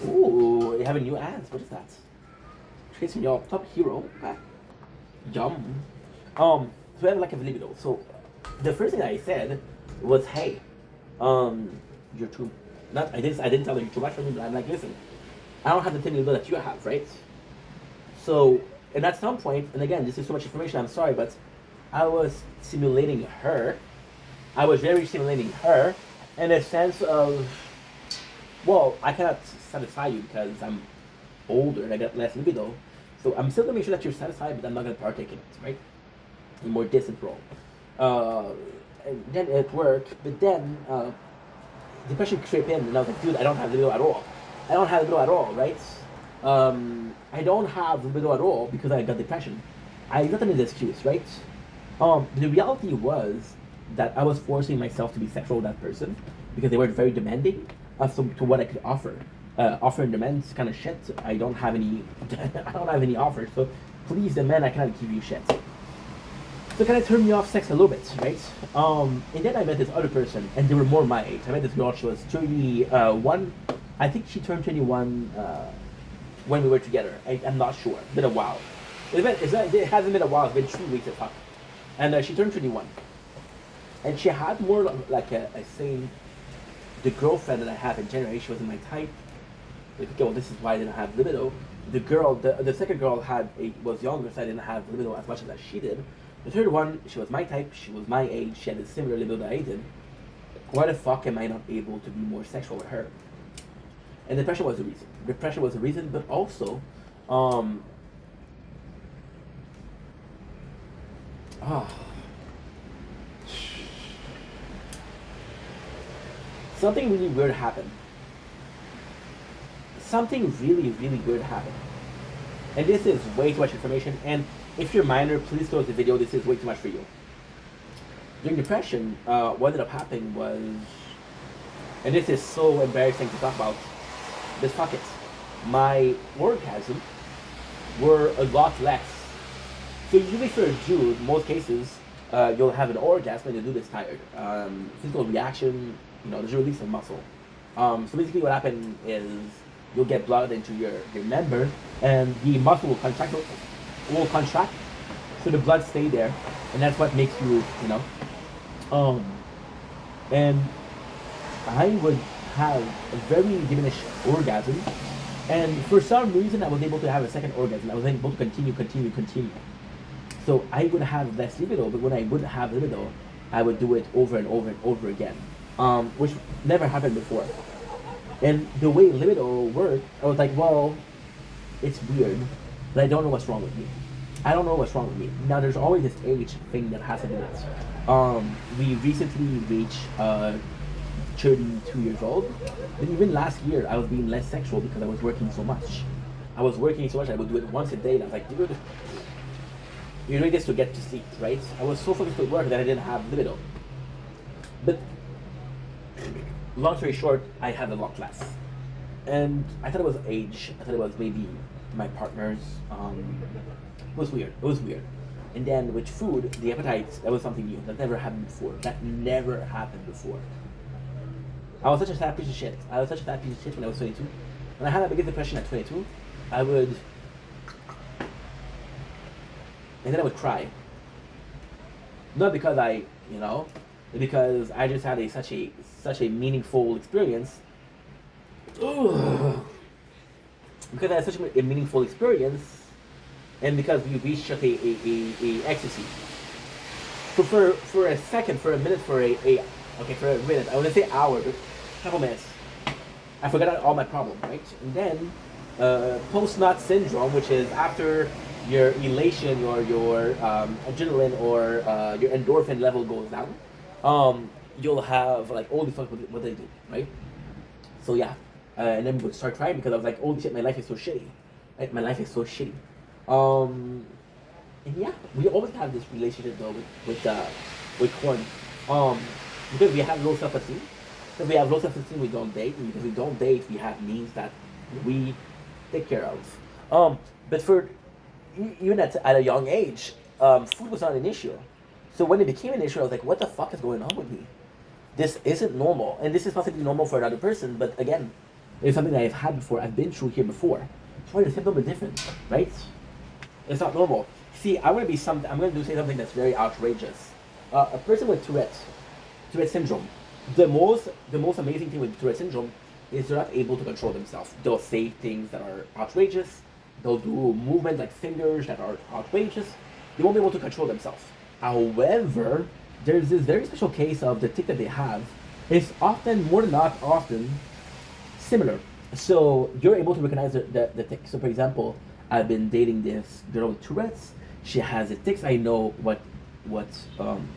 Ooh, you have a new ads. What is that? Chasing your top hero. Okay. Yum. So I have like a libido. So the first thing I said was, hey, you're too. Not I didn't tell her you're too much for me, but I'm like, listen, I don't have the same libido that you have, right? So, and at some point, and again, this is so much information. I'm sorry, but I was simulating her. I was very simulating her in a sense of, well, I cannot satisfy you because I'm older and I got less libido. So I'm still gonna make sure that you're satisfied, but I'm not gonna partake in it, right? A more distant role. And then it worked, but then depression crept in, and I was like, dude, I don't have libido at all. I don't have libido at all, right? I don't have libido at all because I got depression. I got an excuse, right? The reality was that I was forcing myself to be sexual with that person because they were very demanding as to what I could offer. Offer and demands kind of shit. I don't have any. I don't have any offers. So please, demand. I cannot give you shit. So kind of turned me off sex a little bit, right? And then I met this other person, and they were more my age. I met this girl. She was 21. I think she turned 21 when we were together. I'm not sure. It's been a while. It hasn't been a while. It's been 3 weeks or something. And she turned 21. And she had more like a same. The girlfriend that I have in January, she wasn't my type. Like, okay, well, this is why I didn't have libido. The girl, the second girl was younger, so I didn't have libido as much as she did. The third one, she was my type, she was my age, she had a similar libido that I did. Why the fuck am I not able to be more sexual with her? And depression was the reason. Depression was the reason, but also, something really weird happened. Something really, really weird happened. And this is way too much information, and if you're minor, please close the video, this is way too much for you. During depression, what ended up happening was And this is so embarrassing to talk about. But fuck it. My orgasm were a lot less. So usually for a dude, most cases, you'll have an orgasm and the dude is tired. Physical reaction, there's a release of muscle. So basically what happens is you'll get blood into your member and the muscle will contract, so the blood stay there, and that's what makes you, and I would have a very diminished orgasm, and for some reason I was able to have a second orgasm. I was able to continue. So I would have less libido, but when I would have libido, I would do it over and over and over again, which never happened before. And the way libido worked, I was like, well, it's weird, but I don't know what's wrong with me. I don't know what's wrong with me. Now, there's always this age thing that has to do with it. We recently reached 32 years old, but even last year, I was being less sexual because I was working so much. I would do it once a day, and I was like, dude, you're doing this to get to sleep, right? I was so focused with work that I didn't have libido. But long story short, I had a lot less. And I thought it was age. I thought it was maybe my partner's. It was weird. And then with food, the appetite, that was something new. That never happened before. I was such a fat piece of shit. When I was 22. When I had that biggest depression at 22, and then I would cry. Not because because I just had such a meaningful experience. Ugh. Because I had such a meaningful experience, and because we reached such a ecstasy. So for a second, for a minute, for a minute, I want to say hour, but a couple minutes, I forgot all my problems, right? And then post-nut syndrome, which is after your elation or your adrenaline or your endorphin level goes down, you'll have like, holy fuck, what did I do, right? So yeah, and then we would start crying because I was like, holy shit, my life is so shitty. Right? My life is so shitty. And yeah, we always have this relationship though with corn. Because we have low self-esteem. If we have low self-esteem, we don't date. And because we don't date, we have means that we take care of. But for even at a young age, food was not an issue. So when it became an issue, I was like, what the fuck is going on with me? This isn't normal. And this is possibly normal for another person, but again, it's something that I've had before. I've been through here before. Try the symptom is different, right? It's not normal. See, I'm going to say something that's very outrageous. A person with Tourette syndrome, the most amazing thing with Tourette syndrome is they're not able to control themselves. They'll say things that are outrageous. They'll do movements like fingers that are outrageous. They won't be able to control themselves. However, there's this very special case of the tic that they have. It's often, more than not often, similar. So you're able to recognize the tic. So for example, I've been dating this girl with Tourette's. She has the tics. I know what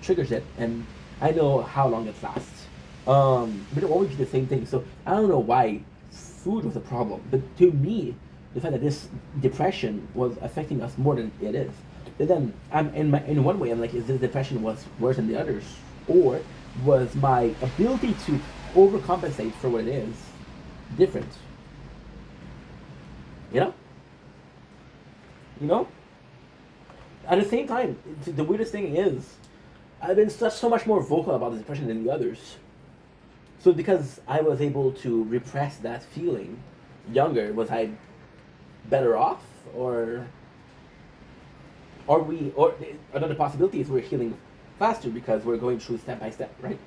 triggers it, and I know how long it lasts. But it always be the same thing. So I don't know why food was a problem, but to me, the fact that this depression was affecting us more than it is. But then in one way I'm like, is this depression was worse than the others, or was my ability to overcompensate for what it is different? You know. At the same time, the weirdest thing is, I've been so much more vocal about the depression than the others. So because I was able to repress that feeling younger, was I better off, or another possibility is we're healing faster because we're going through step by step, right?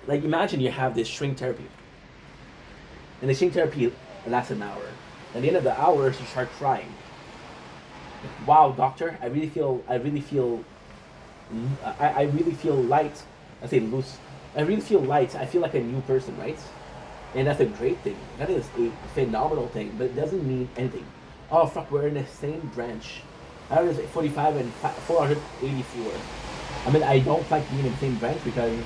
Like imagine you have this shrink therapy, and the shrink therapy lasts an hour. At the end of the hour, you start crying. Wow, doctor, I really feel light. I say loose. I really feel light. I feel like a new person, right? And that's a great thing. That is a phenomenal thing, but it doesn't mean anything. Oh fuck, we're in the same branch. I was 45 and 484. I mean, I don't like being in the same branch because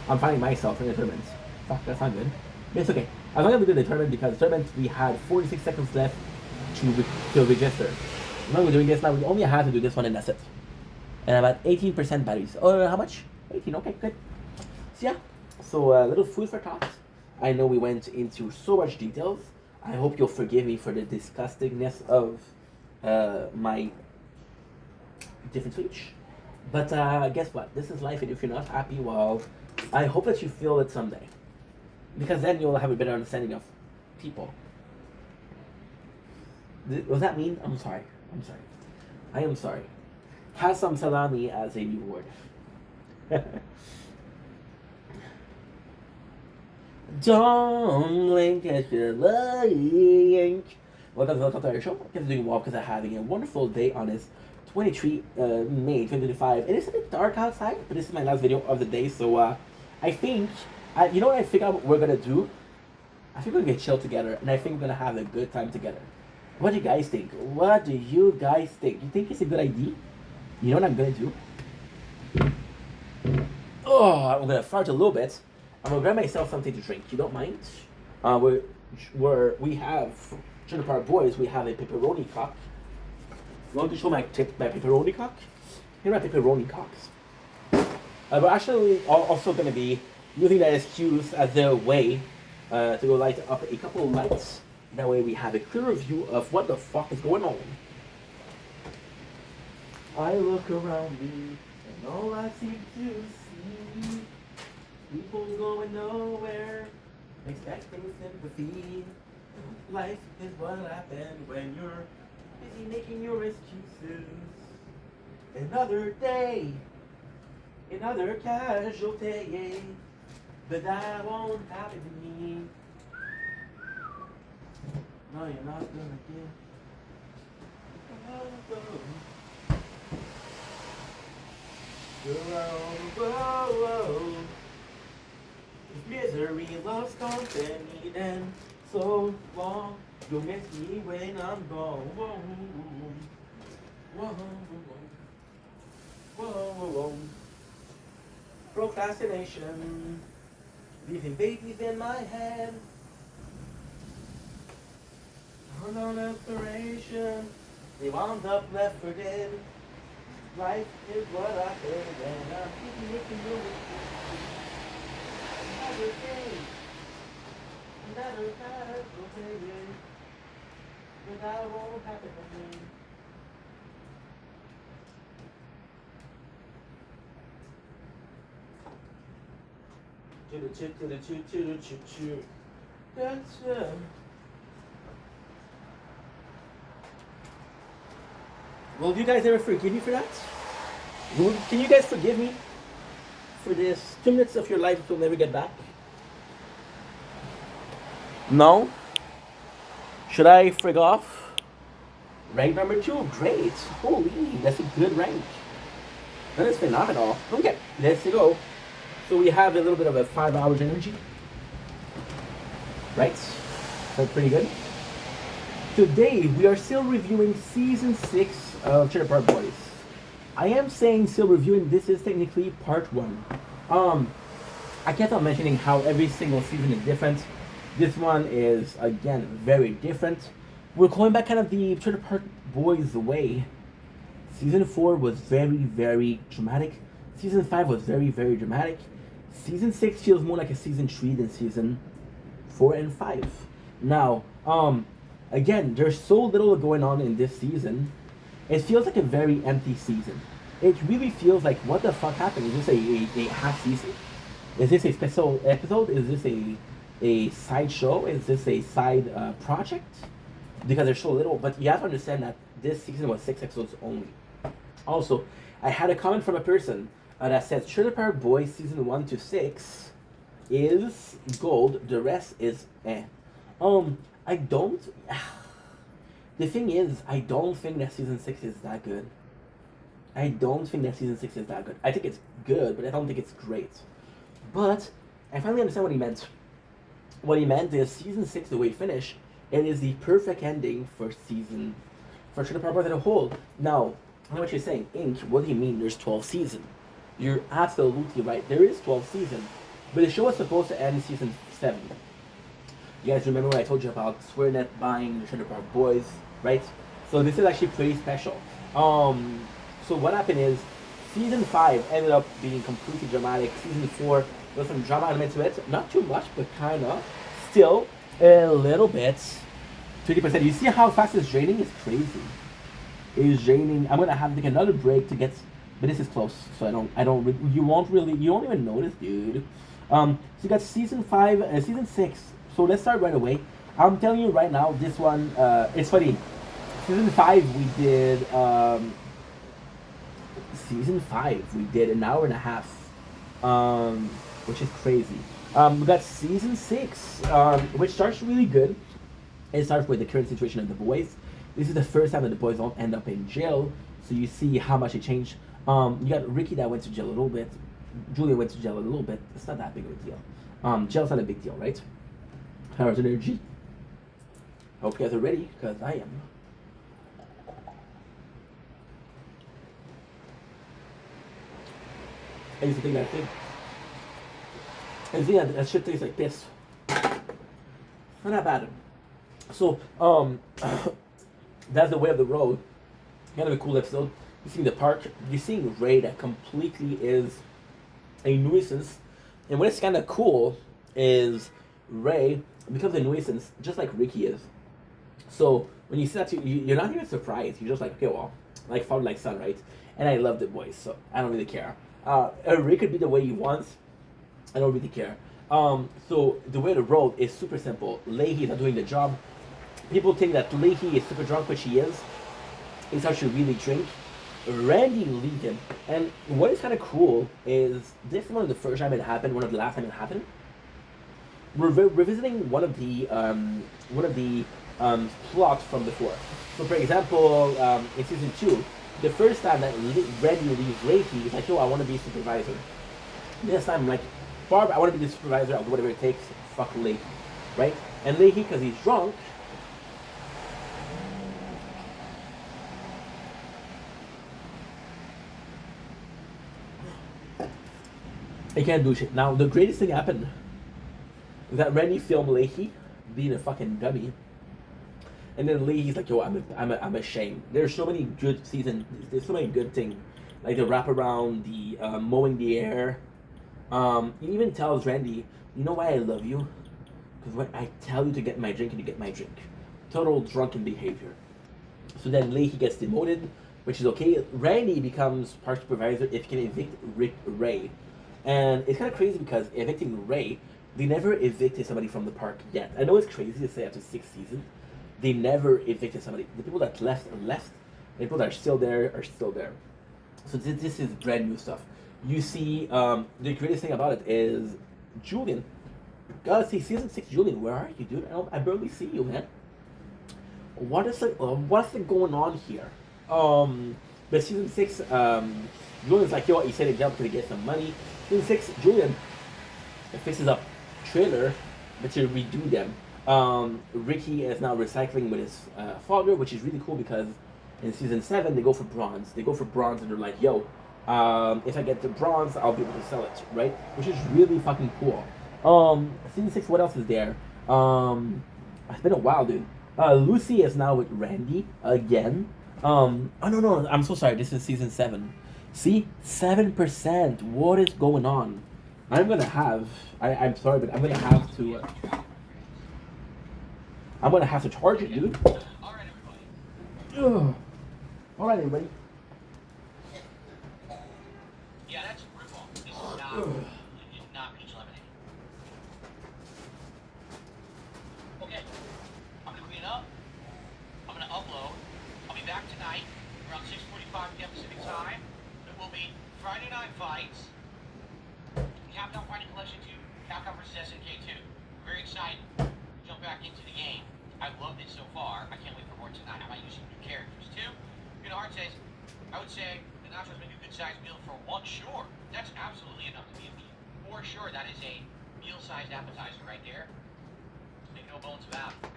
I'm finding myself in the tournament. Fuck, that's not good. But it's okay. As long as we did the tournament, because the tournament we had 46 seconds left to register. Now we're doing this now. We only have to do this one and that's it. And I'm at 18% batteries. Oh, how much? 18. Okay, good. So yeah. So a little food for thought. I know we went into so much details. I hope you'll forgive me for the disgustingness of my different speech. But guess what? This is life, and if you're not happy, well, I hope that you feel it someday. Because then you'll have a better understanding of people. Was that mean? I'm sorry. I'm sorry. I am sorry. Have some salami as a new word. Don't blink at your lying. Welcome to the show. I'm doing well because I'm having a wonderful day on this 23 May 2025. It is a bit dark outside, but this is my last video of the day, so I think, you know what I think we're gonna do? I think we're gonna get chill together, and I think we're gonna have a good time together. What do you guys think? What do you guys think? You think it's a good idea? You know what I'm gonna do? Oh, I'm gonna fart a little bit. I'm gonna grab myself something to drink. You don't mind? We have Trailer Park Boys. We have a pepperoni cock. You want to show my pepperoni cock? Here are my pepperoni cocks. We're actually also gonna be using that excuse as a way to go light up a couple of lights. That way we have a clearer view of what the fuck is going on. I look around me and all I seem to see people going nowhere, expecting sympathy. Life is what happens when you're busy making your excuses. Another day, another casualty, but that won't happen to me. No, you're not gonna get. Whoa. If misery loves company, then so long you'll miss me when I'm gone. Whoa. Procrastination, leaving babies in my head. On aspiration, they wound up left for dead. Life is what I heard, and I'm keeping making movies. Another day, another time will take it, but that won't happen to me. Choo. Gotcha. Will you guys ever forgive me for that? Can you guys forgive me for this 2 minutes of your life that you'll never get back? No? Should I frig off? Rank number 2, great. Holy, that's a good rank. That is phenomenal. Okay, let's go. So we have a little bit of a 5 hours energy. Right? That's pretty good. Today, we are still reviewing Season 6 of Trailer Park Boys. I am saying still reviewing, this is technically part 1. I kept on mentioning how every single season is different. This one is, again, very different. We're going back kind of the Trailer Park Boys way. Season 4 was very, very dramatic. Season 5 was very, very dramatic. Season 6 feels more like a Season 3 than Season 4 and 5. Now, again, there's so little going on in this season. It feels like a very empty season. It really feels like, what the fuck happened? Is this a half season? Is this a special episode? Is this a side show? Is this a side project? Because there's so little. But you have to understand that this season was 6 episodes only. Also, I had a comment from a person that said Trailer Park Boys season 1 to 6 is gold. The rest is eh. I don't. The thing is, I don't think that season 6 is that good. I don't think that season 6 is that good. I think it's good, but I don't think it's great. But I finally understand what he meant. What he meant is season 6, the way it finished, it is the perfect ending for Trailer Park Boys as a whole. Now, I know what you're saying. Ink, what do you mean there's 12 seasons? You're absolutely right. There is 12 seasons. But the show was supposed to end in season 7. You guys remember when I told you about SwearNet buying the Trailer Park Boys, right? So this is actually pretty special. So what happened is, Season 5 ended up being completely dramatic. Season 4 was some drama element to it. Not too much, but kinda. Still, a little bit. 20%. You see how fast it's draining? It's crazy. It's draining. I'm gonna have to take another break to get, but this is close, so you won't even notice, dude. So you got season 5, season 6. So let's start right away. I'm telling you right now, this one, it's funny. Season 5, we did, season 5, we did an hour and a half, which is crazy. We got season 6, which starts really good. It starts with the current situation of the boys. This is the first time that the boys don't end up in jail, so you see how much it changed. You got Ricky that went to jail a little bit. Julia went to jail a little bit. It's not that big of a deal. Jail's not a big deal, right? Powers energy. Hope you guys are ready, because I am. I used to think that thing. And yeah, that shit tastes like piss. Not that bad. So, that's the way of the road. Kind of a cool episode. You see the park. You're seeing Ray that completely is a nuisance. And what is kind of cool is Ray becomes a nuisance just like Ricky is. So when you see that, you're not even surprised. You're just like, okay, well, like father like son, right? And I love the boys, so I don't really care. Ray could be the way he wants. I don't really care. So the way the road is super simple. Leahy is not doing the job. People think that Leahy is super drunk, which he is. He's actually really drink. Randy leaves him. And what is kind of cool is this is one of the first time it happened, one of the last time it happened. We're revisiting one of the plots from before. So for example, in season 2, the first time that Randy leaves Leahy, he's like, yo, I want to be a supervisor. This time, I'm like, Barb, I want to be the supervisor. I'll do whatever it takes. Fuck Leahy, right? And Leahy, because he's drunk. He can't do shit. Now, the greatest thing happened is that Randy filmed Leahy being a fucking dummy. And then Leahy's like, yo, I'm ashamed. There's so many good seasons. There's so many good things. Like the wraparound, the mowing the air. He even tells Randy, you know why I love you? Because when I tell you to get my drink, and you get my drink. Total drunken behavior. So then Leahy gets demoted, which is okay. Randy becomes park supervisor if he can evict Ray. And it's kind of crazy because evicting Ray, they never evicted somebody from the park yet. I know it's crazy to say after 6 seasons, they never evicted somebody. The people that left are left. The people that are still there are still there. So this is brand new stuff. You see, the greatest thing about it is Julian. Gotta see season 6, Julian. Where are you, dude? I barely see you, man. What's going on here? But season 6, Julian's like, yo, he said a jump to get some money. Season 6, Julian fixes up trailer, but to redo them. Ricky is now recycling with his father, which is really cool because in season 7 they go for bronze. They go for bronze and they're like, yo, if I get the bronze, I'll be able to sell it, right? Which is really fucking cool. Season 6, what else is there? It's been a while, dude. Lucy is now with Randy again. Oh no, I'm so sorry. This is season 7. See, 7%. What is going on? I'm gonna have. I'm sorry, but I'm gonna have to. I'm gonna have to charge it, dude. All right, everybody. Ugh. All right, everybody. Yeah, that's ripoff. This is not peach lemonade. Okay, I'm gonna clean it up. I'm gonna upload. I'll be back tonight around 6:45 p.m. Pacific time. It will be Friday Night Fights, Capcom Fighting Collection 2, Capcom vs. SNK 2. Very excited. Jump back into the game. I've loved it so far. I can't wait for more tonight. I might use some new characters too. Good Heart says, I would say the nachos make a good sized meal for one. Sure, that's absolutely enough to be a meal. For sure, that is a meal-sized appetizer right there. Make no bones about it.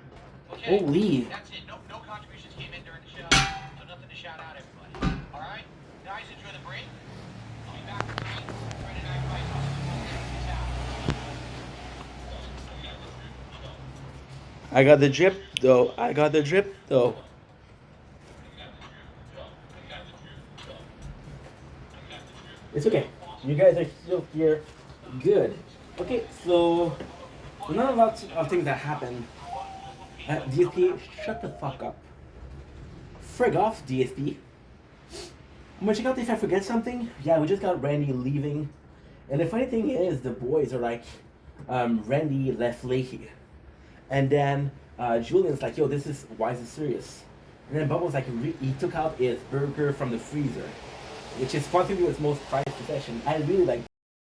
Okay, holy. That's it. No contributions came in during the show, so nothing to shout out, everybody. All right, guys, enjoy the break. I'll be back tonight. Friday Night Fights. Peace out. I got the drip though. It's okay. You guys are still here. Good. Okay, so not a lot of things that happen. DSP, shut the fuck up. Frig off, DSP. I'm gonna check out if I forget something. Yeah, we just got Randy leaving. And the funny thing is, the boys are like, Randy left late. And then Julian's like, yo, why is this serious? And then Bubbles like, he took out his burger from the freezer, which is possibly his most prized possession. I really like